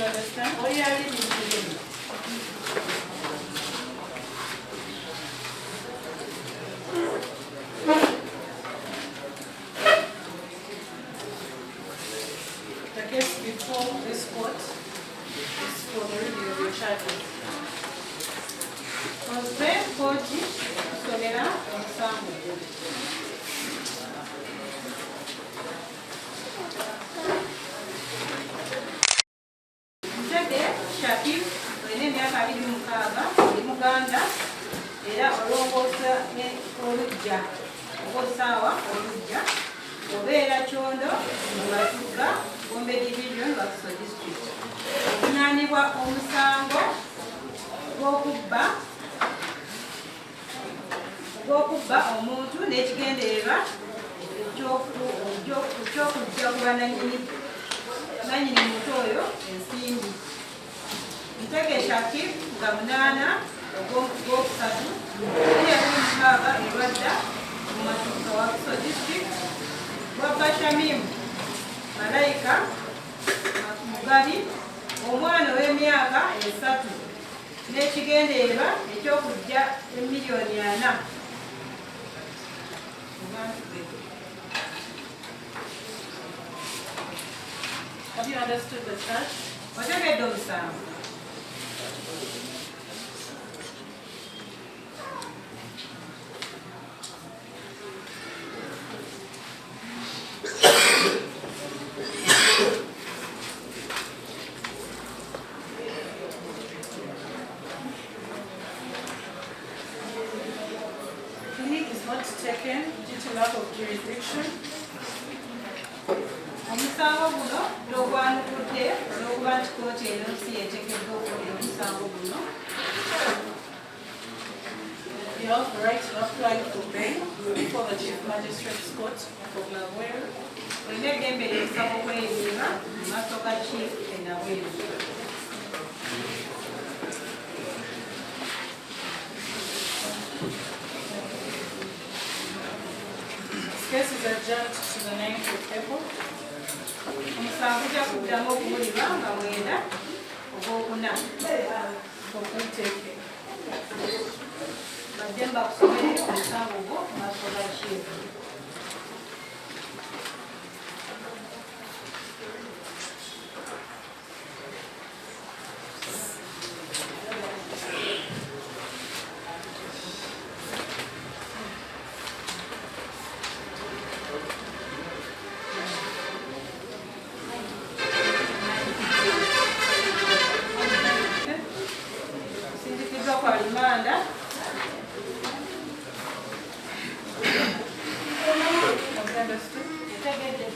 understand? Oh, yeah, I didn't. The case before this court is for the review of your charges. Nze kkooti kusomera omusango gwo. Ntege.Shafik olina emyaka 26 oli Muganda era olongoosa oluggya Gwakusaawa oluggya obeera Kyondo mu Matugga Gombe Division Gwakusaawa District. Ovunaanibwa omusango gw'okubba omuntu n'ekigendererwa eky'okujja ku bannannyini muntu oyo ensimbi. Ntege.Shafik nga 8 ogw'okusatu 2026 erwadda mu Matugga Gwakusaawa District. Bwabashamimu Malayika Mugabi omwana ow'emyaka 3 n'ekigendererwa eky'okujja $4 million. Have you understood the charge? Otegedde omusango. Plea is not taken due to lack of jurisdiction. Omusango guno togwanukudde olw'okuba nti kkooti eno si yeteekeddwa okuwulira omusango guno. You have the right to apply for bail before the Chief Magistrate's Court for Bulawayo. Olina eddembe ly'okusaba okweyimirirwa mu maaso ga Chief e Bulawayo. This case is adjourned to the 9th of April. Omusango gujja kuddamu okuwulirwa nga 9 Ogwokuna. Ntege. Badde mbakusomere omusango gwo mu maaso ga Chief. Sindikiddwa kwa limanda etegedde.